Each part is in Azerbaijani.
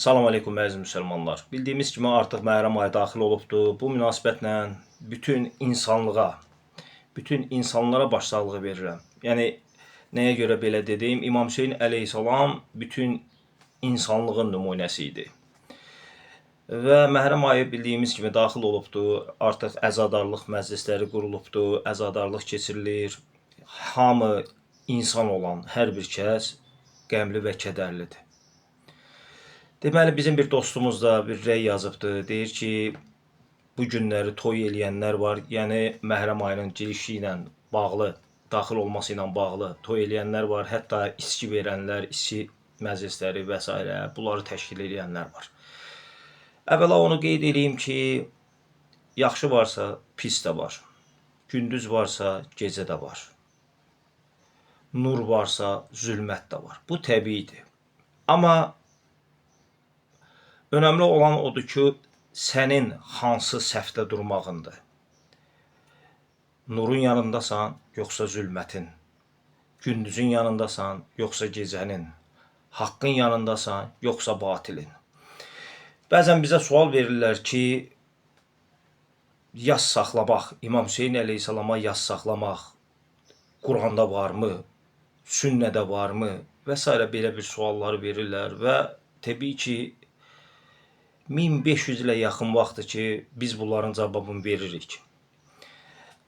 Salam aleykum əziz müsəlmanlar. Bildiyimiz kimi artıq Məhərrəm ayı daxil olubdur. Bu münasibətlə bütün insanlığa, bütün insanlara başsağlığı verirəm. Yəni nəyə görə belə dedim? İmam Hüseyn əleyhissalam bütün insanlığın nümunəsi idi. Və Məhərrəm ayı bildiyimiz kimi daxil olubdur. Artıq əzadarlıq məclisləri qurulubdur, əzadarlıq keçirilir. Hamı insan olan hər bir kəs qəmli və kədərlidir. Deməli, bizim bir dostumuz da bir rəy yazıbdır. Deyir ki, bu günləri toy eləyənlər var. Yəni, Məhərrəm ayının girişi ilə bağlı, daxil olması ilə bağlı toy eləyənlər var. Hətta içki verənlər, içki məclisləri və s. bunları təşkil eləyənlər var. Əvvəla onu qeyd edeyim ki, yaxşı varsa pis də var. Gündüz varsa gecə də var. Nur varsa zülmət də var. Bu təbiidir. Amma önəmli olan odur ki, sənin hansı səhvdə durmağındır. Nurun yanındasan, yoxsa zülmətin. Gündüzün yanındasan, yoxsa gecənin. Haqqın yanındasan, yoxsa batilin. Bəzən bizə sual verirlər ki, yas saxlamaq, İmam Hüseyn əleyhissalama yas saxlamaq Quranda varmı, sünnədə varmı və s. belə bir sualları verirlər və təbii ki, 1500 ilə yaxın vaxtdır ki, biz bunların cavabını veririk.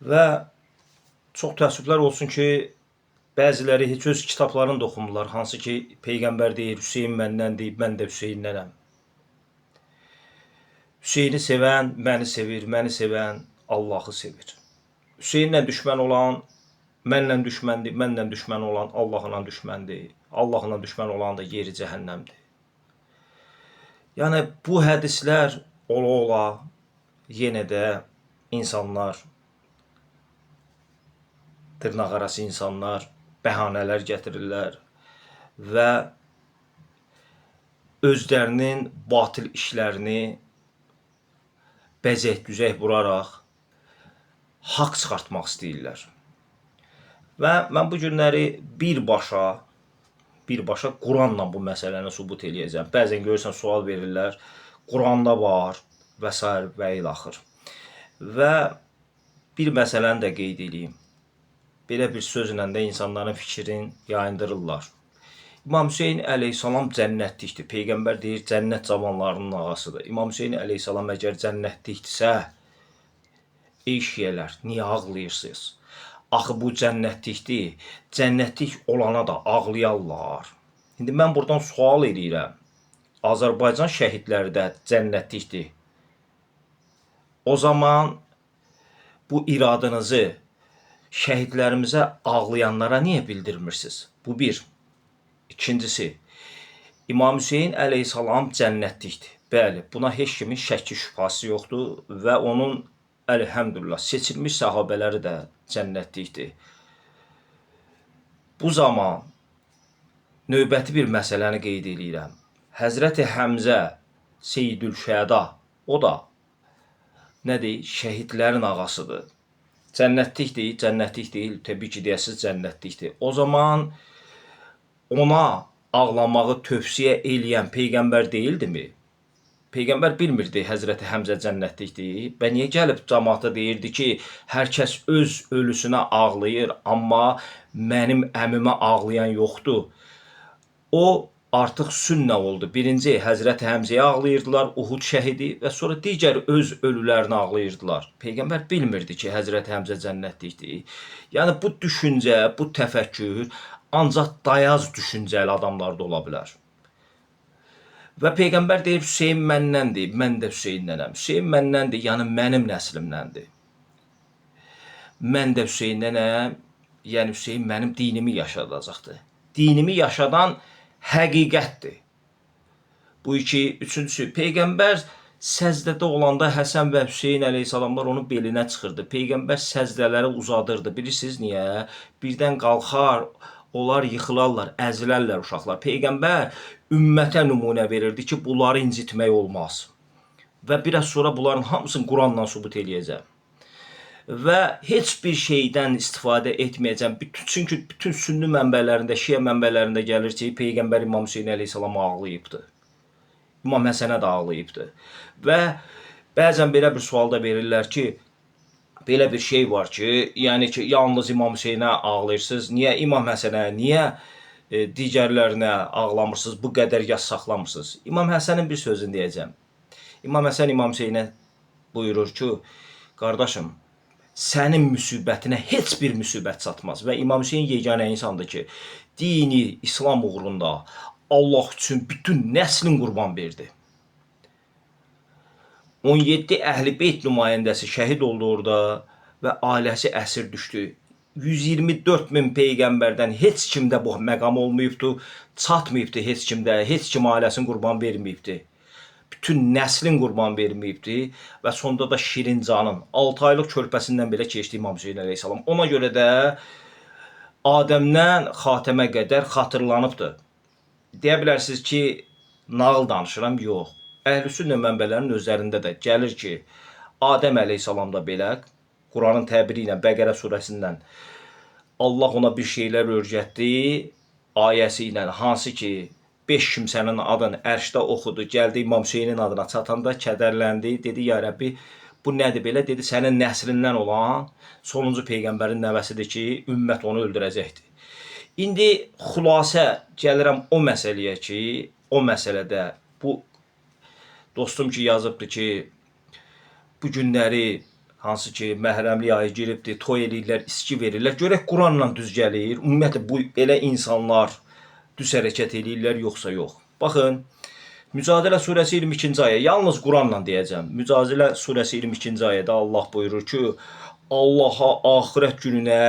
Və çox təəssüflər olsun ki, bəziləri heç öz kitablarını da oxumurlar. Hansı ki, Peyğəmbər deyir, Hüseyn məndən deyib, mən də Hüseynnənəm. Hüseyni sevən məni sevir, məni sevən Allahı sevir. Hüseynlə düşmən olan mənlə düşməndir, mənlə düşmən olan Allahla düşməndir. Allahla düşmən olan da yeri cəhənnəmdir. Yəni, bu hədislər ola-ola yenə də insanlar, dırnaqarası insanlar bəhanələr gətirirlər və özlərinin batil işlərini bəzək-düzək vuraraq haqq çıxartmaq istəyirlər. Və mən bu günləri birbaşa Quranla bu məsələni sübut eləyəcəm. Bəzən görürsən, sual verirlər, Quranda var və s. və ilaxır. Və bir məsələni də qeyd edeyim. Belə bir sözlə də insanların fikrini yayındırırlar. İmam Hüseyn əleyhissalam cənnətlikdir. Peyğəmbər deyir, cənnət cavanlarının ağasıdır. İmam Hüseyn əleyhissalam əgər cənnətlikdirsə, ey şiyələr, niyə ağlayırsınız? Axı bu cənnətlikdir. Cənnətlik olana da ağlayarlar. İndi mən buradan sual edirəm. Azərbaycan şəhidləri də cənnətlikdir. O zaman bu iradınızı şəhidlərimizə ağlayanlara niyə bildirmirsiniz? Bu bir. İkincisi, İmam Hüseyn əleyhissalam cənnətlikdir. Bəli, buna heç kimin şəkki şübhası yoxdur və onun əlhəmdülillah seçilmiş səhabələri də cənnətlikdir. Bu zaman növbəti bir məsələni qeyd edirəm. Həzrəti Həmzə Seyyidül-Şəhəda, o da nədir? Şəhidlərin ağasıdır. Cənnətlikdir, cənnətlik deyil, təbii ki, deyəsiz cənnətlikdir. O zaman ona ağlamağı tövsiyə eləyən Peyğəmbər deyildimi? Peyğəmbər bilmirdi Həzrəti Həmzə cənnətlikdir. Və niyə gəlib cəmaata deyirdi ki, hər kəs öz ölüsünə ağlayır, amma mənim əmimə ağlayan yoxdur. O artıq sünnə oldu. Birinci Həzrəti Həmzəyə ağlayırdılar, Uhud şəhidi və sonra digər öz ölülərini ağlayırdılar. Peyğəmbər bilmirdi ki, Həzrəti Həmzə cənnətlikdir. Yəni bu düşüncə, bu təfəkkür ancaq dayaz düşüncəli adamlarda ola bilər. Və Peyğəmbər deyir, Hüseyn məndəndir, mən də Hüseynnənəm. Hüseyn məndəndir, yəni mənim nəslimdəndir. Mən də Hüseynnənəm, yəni Hüseyn mənim dinimi yaşadacaqdır. Dinimi yaşadan həqiqətdir. Bu iki, üçüncüsü, Peyğəmbər səzdədə olanda Həsən və Hüseyn əleyhissalamlar onun belinə çıxırdı. Peyğəmbər səzdələri uzadırdı. Bilirsiniz niyə? Birdən qalxar, onlar yıxılarlar, əzilərlər uşaqlar. Peyğəmbər ümmətə nümunə verirdi ki, bunları incitmək olmaz. Və biraz sonra bunların hamısını Quranla sübut eləyəcəm. Və heç bir şeydən istifadə etməyəcəm. Çünki bütün sünni mənbələrində, şiə mənbələrində gəlir ki, Peyğəmbər İmam Hüseyn əleyhissalam ağlayıbdır. İmam Həsənə də ağlayıbdı. Və bəzən belə bir sual da verirlər ki, belə bir şey var ki, yəni ki, yalnız İmam Hüseynə ağlayırsınız. Niyə İmam Həsənə, niyə digərlərinə ağlamırsınız, bu qədər yas saxlamırsınız? İmam Həsənin bir sözünü deyəcəm. İmam Həsən İmam Hüseynə buyurur ki, qardaşım, sənin müsibətinə heç bir müsibət çatmaz. Və İmam Hüseyn yeganə insandır ki, dini, İslam uğrunda Allah üçün bütün nəslin qurban verdi. 17 Əhl-i Beyt nümayəndəsi şəhid oldu orada və ailəsi əsir düşdü. 124 min peyğəmbərdən heç kimdə bu məqam olmayıbdı, çatmayıbdı heç kimdə, heç kim ailəsini qurban verməyibdi. Bütün nəslin qurban verməyibdi və sonda da Şirincanın 6 aylıq körpəsindən belə keçdi İmam Hüseyn əleyhissalam. Ona görə də Adəmdən Xatəmə qədər xatırlanıbdır. Deyə bilərsiniz ki, nağıl danışıram, yox. Əhl-i-Sünnə mənbələrinin özlərində də gəlir ki, Adəm əleyhissalam da belə, Quranın təbiri ilə Bəqərə surəsindən Allah ona bir şeylər öyrətdi, ayəsi ilə, hansı ki, 5 kimsənin adını ərşdə oxudu, gəldi İmam Hüseynin adına çatanda kədərləndi, dedi, ya Rəbbi, bu nədir belə? Dedi, sənin nəslindən olan sonuncu peyğəmbərin nəvəsidir ki, ümmət onu öldürəcəkdir. İndi xülasə gəlirəm o məsələyə ki, o məsələdə bu dostum ki yazıbdır ki, bu günləri hansı ki məhrəmlik ayı giribdir, toy eləyirlər, içki verirlər. Görək Quranla düz gəlir. Ümumiyyətlə bu elə insanlar düz hərəkət eləyirlər yoxsa yox. Baxın, Mücadilə surəsi 22-ci ayə, yalnız Quranla deyəcəm. Mücadilə surəsi 22-ci ayədə Allah buyurur ki, Allaha, axirət gününə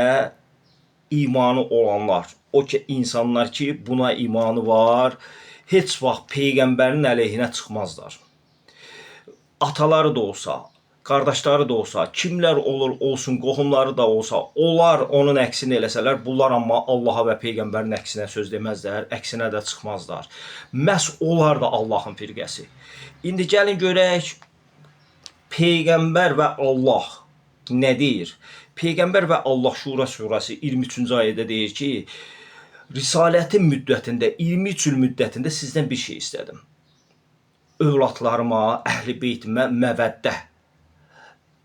imanı olanlar, o ki insanlar ki buna imanı var, heç vaxt peyğəmbərin əleyhinə çıxmazlar. Ataları da olsa, qardaşları da olsa, kimlər olur olsun, qohumları da olsa, onlar onun əksini eləsələr, bunlar amma Allaha və peyğəmbərin əksinə söz deməzlər, əksinə də çıxmazlar. Məhz onlar da Allahın firqəsi. İndi gəlin görək, peyğəmbər və Allah nə deyir? Peyğəmbər və Allah Şura surəsi 23-cü ayədə deyir ki, risalətin müddətində, 23 il müddətində sizdən bir şey istədim. Övladlarıma, əhl-i beytimə məvəddə,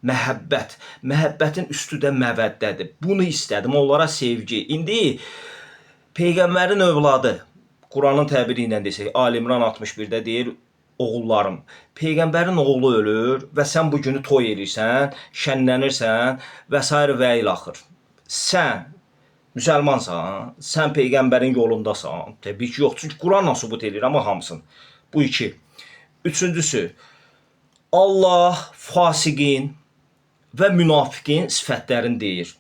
məhəbbət, məhəbbətin üstü də məvəddədir. Bunu istədim, onlara sevgi. İndi peyğəmbərin övladı, Quranın təbiri ilə desək, Ali İmran 61-də deyir, oğullarım, peyğəmbərin oğlu ölür və sən bu günü toy edirsən, şənlənirsən və s. və ilaxır. Sən müsəlmansan, sən peyğəmbərin yolundasan. Təbii ki, yox, çünki Quranla sübut edir, amma hamısın. Bu iki. Üçüncüsü, Allah fasiqin və münafiqin sifətlərini deyir.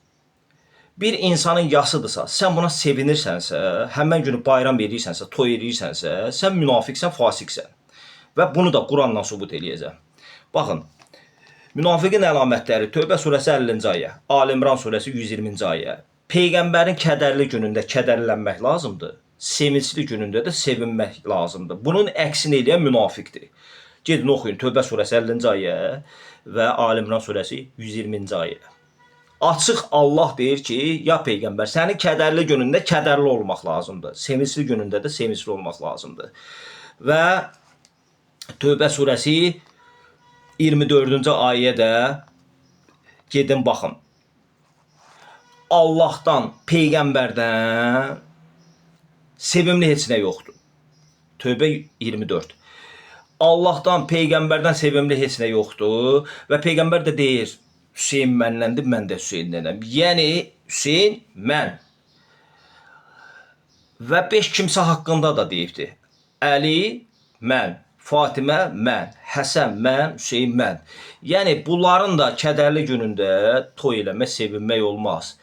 Bir insanın yasıdırsa, sən buna sevinirsənsə, həmən günü bayram edirsənsə, toy edirsənsə, sən münafiqsən, fasiqsən. Və bunu da Quranla sübut eləyəcəm. Baxın, münafiqin əlamətləri Tövbə surəsi 50-ci ayə, Ali İmran surəsi 120-ci ayə. Peyğəmbərin kədərli günündə kədərlənmək lazımdır. Sevincli günündə də sevinmək lazımdır. Bunun əksini eləyən münafiqdir. Gedin oxuyun Tövbə surəsi 50-ci ayə və Ali İmran surəsi 120-ci ayə. Açıq Allah deyir ki, ya Peyğəmbər, sənin kədərli günündə kədərli olmaq lazımdır. Sevincli günündə də sevincli olmaq lazımdır. Və Tövbə surəsi 24-cü ayədə gedin baxın. Allahdan, Peyğəmbərdən sevimli heç nə yoxdur. Tövbə 24. Allahdan, Peyğəmbərdən sevimli heç nə yoxdur və Peyğəmbər də deyir, Hüseyin mənləndir, mən də Hüseyinnənəm. Yəni, Hüseyin mən. Və 5 kimsə haqqında da deyibdir. Əli, mən. Fatimə, mən. Həsən, mən. Hüseyin, mən. Yəni, bunların da kədərli günündə toy eləmək, sevinmək olmaz.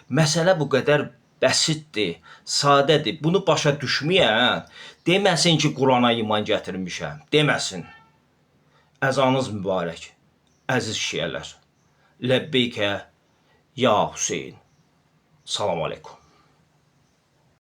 Məsələ bu qədər bəsitdir, sadədir. Bunu başa düşməyən deməsin ki, Qurana iman gətirmişəm. Deməsin. Əzanız mübarək, əziz şiyələr. Ləbbeykə, ya Hüseyin. Salam aleykum.